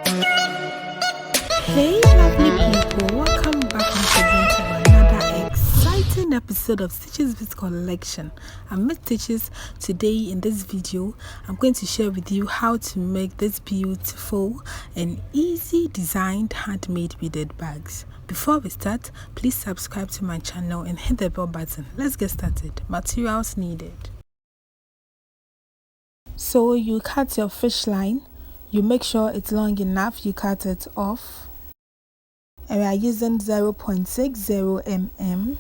Hey lovely people, welcome back once again to another exciting episode of Stitches with Collection. I'm Miss Stitches. Today in this video, I'm going to share with you how to make this beautiful and easy designed handmade beaded bags. Before we start, please subscribe to my channel and hit the bell button. Let's get started. Materials needed. So you cut your fish line. You make sure it's long enough, you cut it off. And we are using 0.60 mm.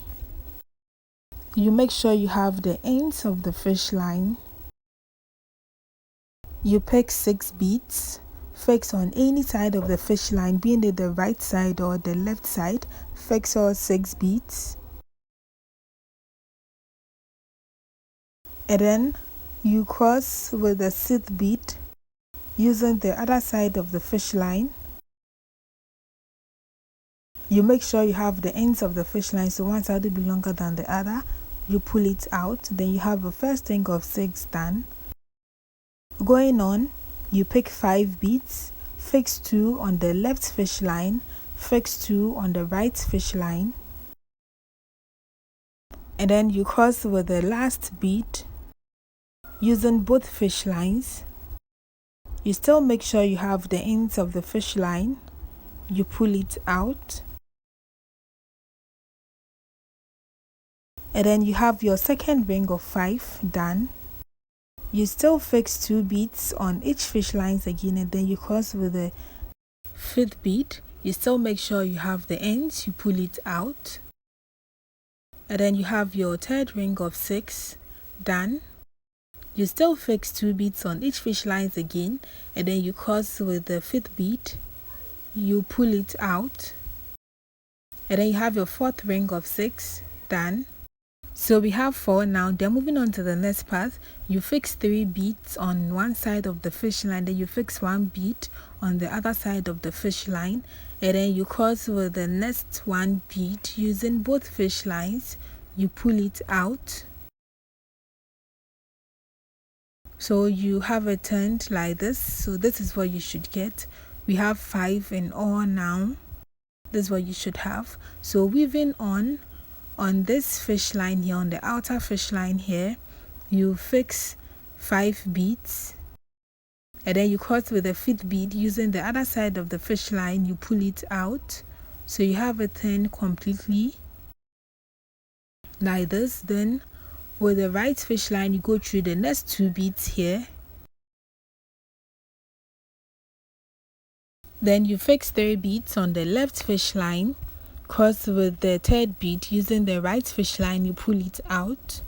You make sure you have the ends of the fish line. You pick 6 beads. Fix on any side of the fish line, being it the right side or the left side. Fix all 6 beads. And then you cross with the 6th bead using the other side of the fish line. You make sure you have the ends of the fish line, so one side will be longer than the other. You pull it out, then you have the first ring of 6 done. Going on, you pick 5 beads, fix 2 on the left fish line, fix 2 on the right fish line, and then you cross with the last bead using both fish lines. You still make sure you have the ends of the fish line. You pull it out. And then you have your second ring of 5 done. You still fix 2 beads on each fish lines again, and then you cross with the 5th bead. You still make sure you have the ends. You pull it out. And then you have your third ring of 6 done. You still fix 2 beads on each fish lines again, and then you cross with the 5th bead. You pull it out. And then you have your 4th ring of 6 done. So we have 4 now. Then moving on to the next part, you fix 3 beads on one side of the fish line, then you fix 1 bead on the other side of the fish line, and then you cross with the next 1 bead using both fish lines. You pull it out. So you have it turned like this. So this is what you should get. We have 5 in all now. This is what you should have. So weaving on this fish line here, on the outer fish line here, you fix 5 beads, and then you cross with the 5th bead using the other side of the fish line. You pull it out, so you have it turned completely like this. Then with the right fish line, you go through the next 2 beads here. Then you fix 3 beads on the left fish line. Cross with the 3rd bead using the right fish line. You pull it out,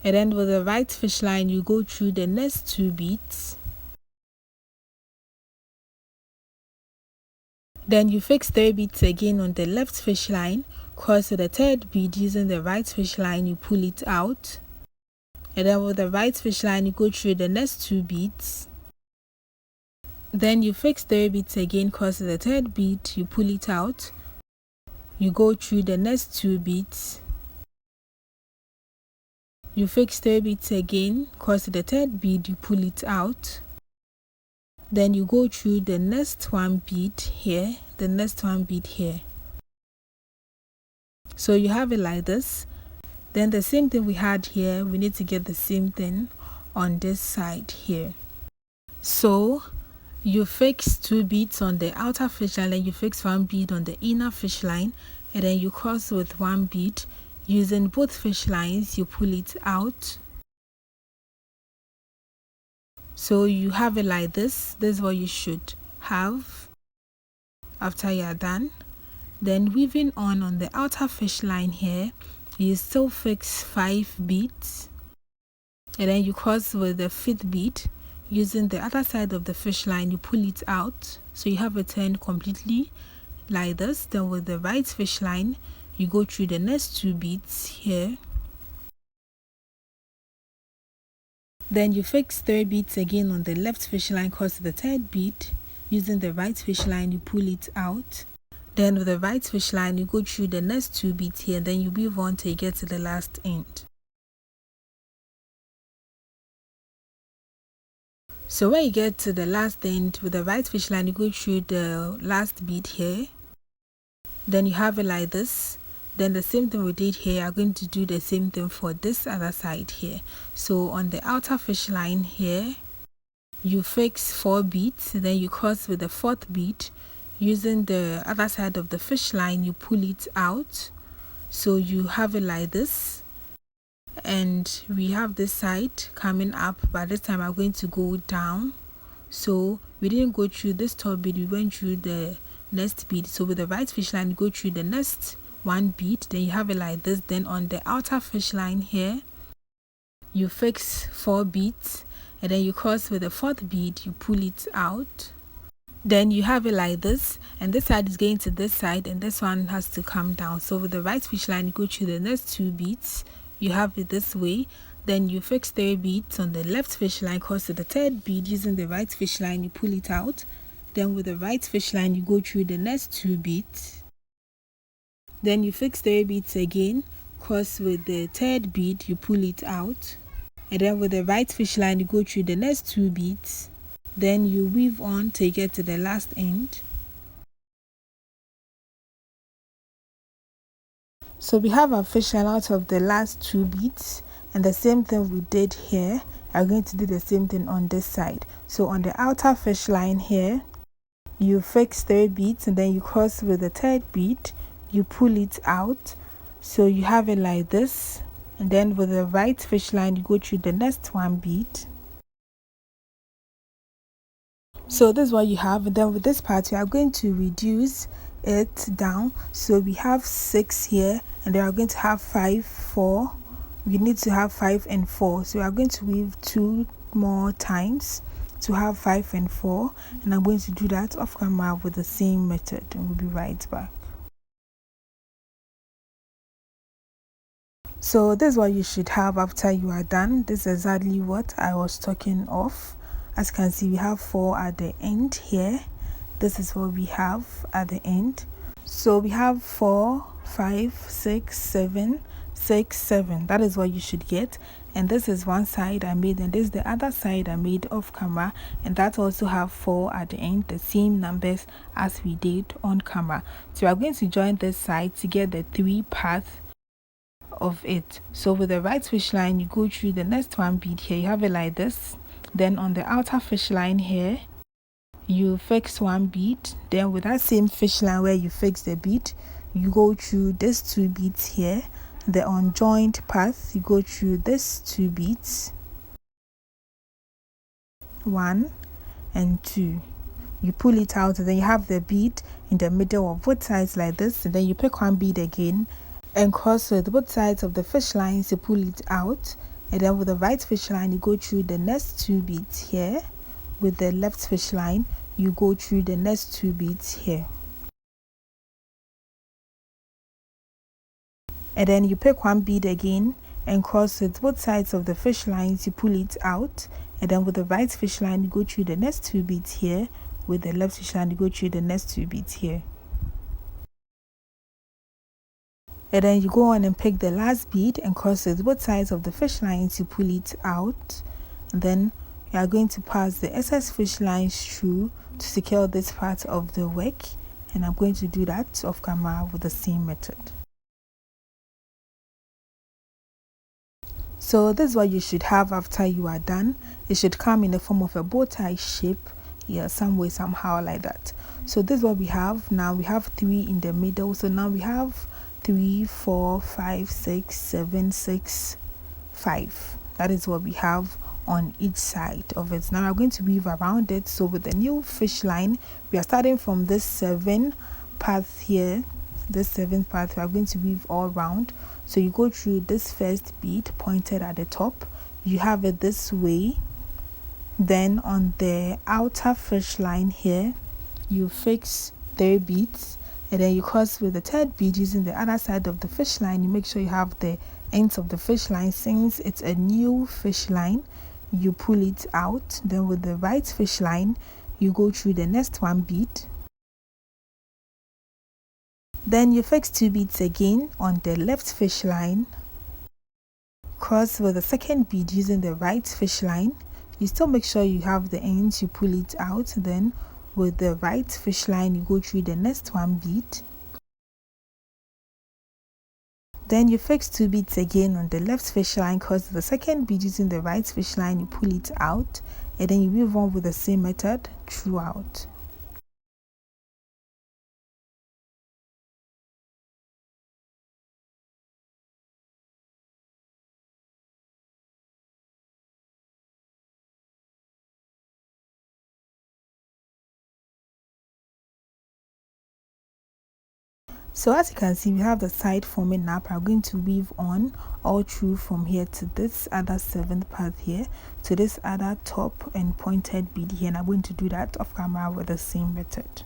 and then with the right fish line, you go through the next 2 beads. Then you fix 3 beads again on the left fish line. Cross with the 3rd bead using the right fish line. You pull it out, and then with the right fish line, you go through the next 2 beads. Then you fix 3 beads again, cross the 3rd bead, you pull it out. You go through the next 2 beads. You fix 3 beads again, cross the 3rd bead, you pull it out. Then you go through the next 1 bead here, the next 1 bead here. So you have it like this. Then the same thing we had here, we need to get the same thing on this side here. So you fix 2 beads on the outer fish line, then you fix 1 bead on the inner fish line, and then you cross with 1 bead using both fish lines. You pull it out. So you have it like this. This is what you should have after you are done. Then weaving on the outer fish line here, you still fix 5 beads, and then you cross with the 5th bead. Using the other side of the fish line, you pull it out, so you have it turned completely like this. Then with the right fish line, you go through the next 2 beads here. Then you fix 3 beads again on the left fish line, cross the 3rd bead. Using the right fish line, you pull it out. Then with the right fish line, you go through the next 2 beads here, then you weave on till you get to the last end. So when you get to the last end with the right fish line, you go through the last bead here, then you have it like this. Then the same thing we did here, I'm going to do the same thing for this other side here. So on the outer fish line here, you fix 4 beads, then you cross with the 4th bead. Using the other side of the fish line, you pull it out, so you have it like this. And we have this side coming up, but this time I'm going to go down. So we didn't go through this top bead, we went through the next bead. So with the right fish line, you go through the next 1 bead, then you have it like this. Then on the outer fish line here, you fix 4 beads, and then you cross with the 4th bead, you pull it out. Then you have it like this, and this side is going to this side, and this one has to come down. So with the right fish line, you go through the next 2 beads, you have it this way. Then you fix 3 beads on the left fish line, cross to the 3rd bead. Using the right fish line, you pull it out. Then with the right fish line, you go through the next 2 beads. Then you fix 3 beads again, cross with the 3rd bead, you pull it out. And then with the right fish line, you go through the next 2 beads. Then you weave on till you get to the last end. So we have our fish line out of the last 2 beads, and the same thing we did here, I'm going to do the same thing on this side. So on the outer fish line here, you fix 3 beads, and then you cross with the 3rd bead, you pull it out. So you have it like this, and then with the right fish line, you go through the next 1 bead. So this is what you have. And then with this part, we are going to reduce it down. So we have 6 here, and then we are going to have 5, 4. We need to have 5 and 4. So we are going to weave 2 more times to have 5 and 4. And I'm going to do that off camera with the same method, and we'll be right back. So this is what you should have after you are done. This is exactly what I was talking of. As you can see, we have 4 at the end here. This is what we have at the end. So we have 4, 5, 6, 7, 6, 7. That is what you should get. And this is one side I made, and this is the other side I made off camera, and that also have 4 at the end, the same numbers as we did on camera. So we are going to join this side to get the 3 paths of it. So with the right fish line, you go through the next 1 bead here, you have it like this. Then on the outer fish line here, you fix 1 bead. Then with that same fish line where you fix the bead, you go through these 2 beads here. The unjoined path, you go through these 2 beads, 1 and 2. You pull it out, and then you have the bead in the middle of both sides like this. And then you pick 1 bead again and cross with both sides of the fish lines to pull it out. And then with the right fish line, you go through the next 2 beads here. With the left fish line, you go through the next 2 beads here. And then you pick 1 bead again and cross with both sides of the fish lines, you pull it out. And then with the right fish line, you go through the next 2 beads here. With the left fish line, you go through the next 2 beads here. And then you go on and pick the last bead and cross with both sides of the fish lines, you pull it out. And then you are going to pass the excess fish lines through to secure this part of the work. And I'm going to do that off camera with the same method. So this is what you should have after you are done. It should come in the form of a bow tie shape, yeah, some way, somehow like that. So this is what we have. Now we have 3 in the middle. So now we have 3, 4, 5, 6, 7, 6, 5. That is what we have on each side of it. Now we're going to weave around it. So with the new fish line, we are starting from this 7 path here. This 7th path, we are going to weave all around. So you go through this first bead pointed at the top, you have it this way. Then on the outer fish line here, you fix 3 beads. And then you cross with the 3rd bead using the other side of the fish line. You make sure you have the ends of the fish line. Since it's a new fish line, you pull it out. Then with the right fish line, you go through the next 1 bead. Then you fix 2 beads again on the left fish line. Cross with the 2nd bead using the right fish line. you still make sure you have the ends, you pull it out. Then with the right fish line, you go through the next one bead. Then you fix 2 beads again on the left fish line, because the second bead using the right fish line, you pull it out, and then you weave on with the same method throughout. So as you can see, we have the side forming up. I'm going to weave on all through from here to this other 7th part here, to this other top and pointed bead here, and I'm going to do that off camera with the same method.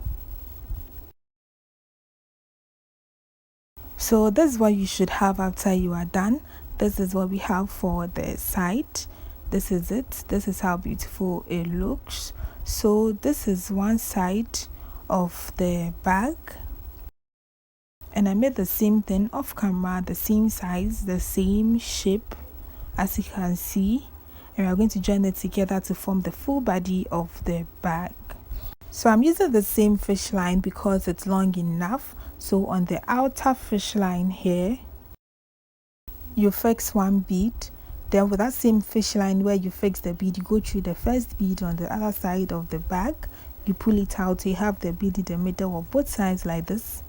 So this is what you should have after you are done. This is what we have for the side. This is it. This is how beautiful it looks. So this is one side of the bag, and I made the same thing off camera, the same size, the same shape, as you can see, and we're going to join it together to form the full body of the bag. So I'm using the same fish line because it's long enough. So on the outer fish line here, you fix 1 bead. Then with that same fish line where you fix the bead, you go through the first bead on the other side of the bag, you pull it out, you have the bead in the middle of both sides like this.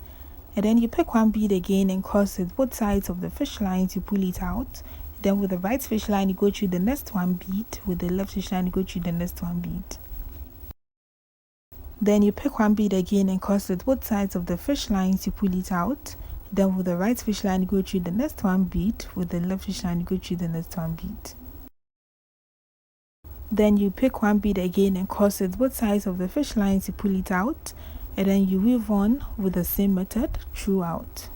And then you pick 1 bead again and cross with both sides of the fish lines, you pull it out. Then with the right fish line, you go through the next 1 bead. With the left fish line, you go through the next 1 bead. Then you pick 1 bead again and cross with both sides of the fish lines, you pull it out. Then with the right fish line, you go through the next 1 bead. With the left fish line, you go through the next 1 bead. Then you pick 1 bead again and cross with both sides of the fish lines, you pull it out. And then you weave on with the same method throughout.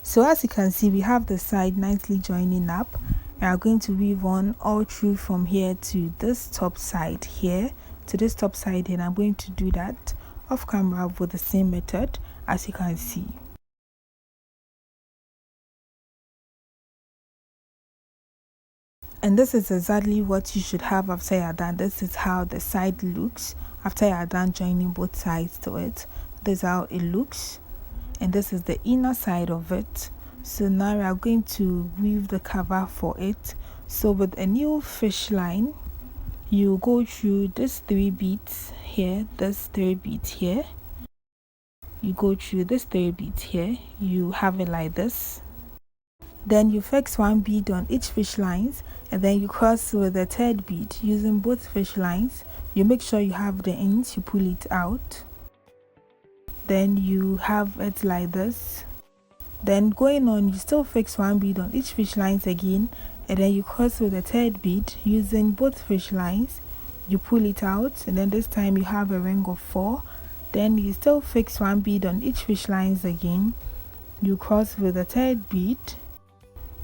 So as you can see, we have the side nicely joining up, and I'm going to weave on all through from here to this top side here, to this top side, and I'm going to do that off camera with the same method, as you can see. And this is exactly what you should have after you're done. This is how the side looks after you're done joining both sides to it. This is how it looks, and this is the inner side of it. So now we are going to weave the cover for it. So with a new fish line, you go through this 3 beads here, this 3 beads here, you go through this 3 beads here, you have it like this. Then you fix 1 bead on each fish lines, and then you cross with the 3rd bead using both fish lines. You make sure you have the ends, you pull it out. Then you have it like this. Then going on, you still fix 1 bead on each fish lines again, and then you cross with the 3rd bead using both fish lines. You pull it out, and then this time you have a ring of 4. Then you still fix 1 bead on each fish lines again. You cross with the 3rd bead,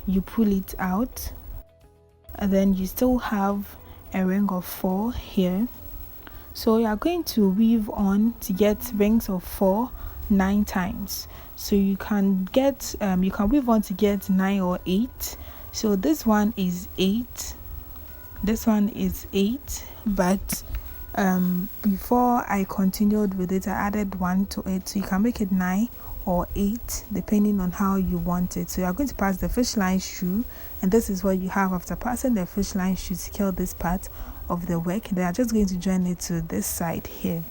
you pull it out, and then you still have a ring of 4 here. So you are going to weave on to get rings of 4 9 times. So you can get you can weave on to get 9 or 8. So this one is 8, this one is 8, but before I continued with it, I added 1 to it, so you can make it 9 or 8 depending on how you want it. So you are going to pass the fish line through, and this is what you have after passing the fish line through to secure this part of the work. They are just going to join it to this side here.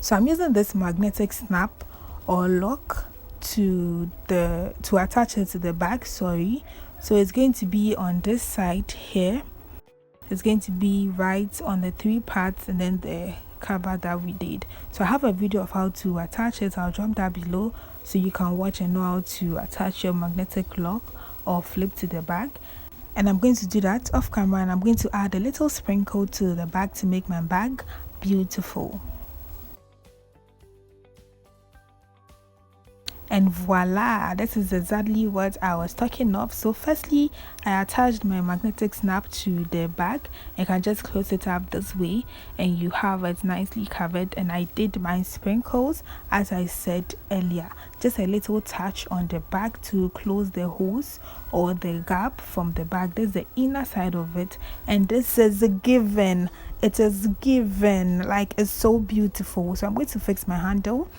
So I'm using this magnetic snap or lock to attach it to the back. Sorry, so it's going to be on this side here. It's going to be right on the 3 parts and then the cover that we did. So I have a video of how to attach it. I'll drop that below so you can watch and know how to attach your magnetic lock or flip to the bag. And I'm going to do that off camera, and I'm going to add a little sprinkle to the bag to make my bag beautiful. and voila, this is exactly what I was talking of. So firstly, I attached my magnetic snap to the bag. I can just close it up this way and you have it nicely covered. And I did my sprinkles as I said earlier, just a little touch on the bag to close the holes or the gap from the bag. This is the inner side of it, and this is given. It is given, like, it's so beautiful. So I'm going to fix my handle,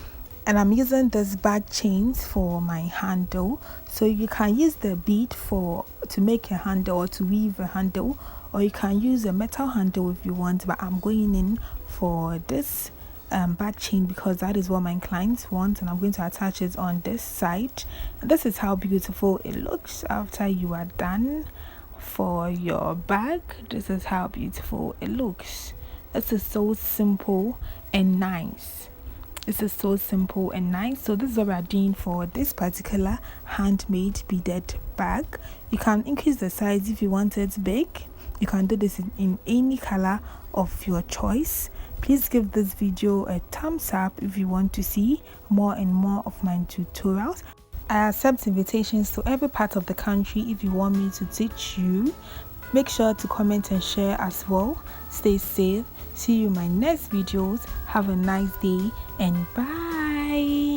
and I'm using this bag chains for my handle. So you can use the bead to make a handle or to weave a handle, or you can use a metal handle if you want, but I'm going in for this bag chain because that is what my clients want, and I'm going to attach it on this side. And this is how beautiful it looks after you are done for your bag. This is how beautiful it looks. This is so simple and nice. This is so simple and nice. So this is what we are doing for this particular handmade beaded bag. You can increase the size if you want it big. You can do this in any color of your choice. Please give this video a thumbs up if you want to see more and more of my tutorials. I accept invitations to every part of the country if you want me to teach you. Make sure to comment and share as well. Stay safe. See you in my next videos. Have a nice day and bye.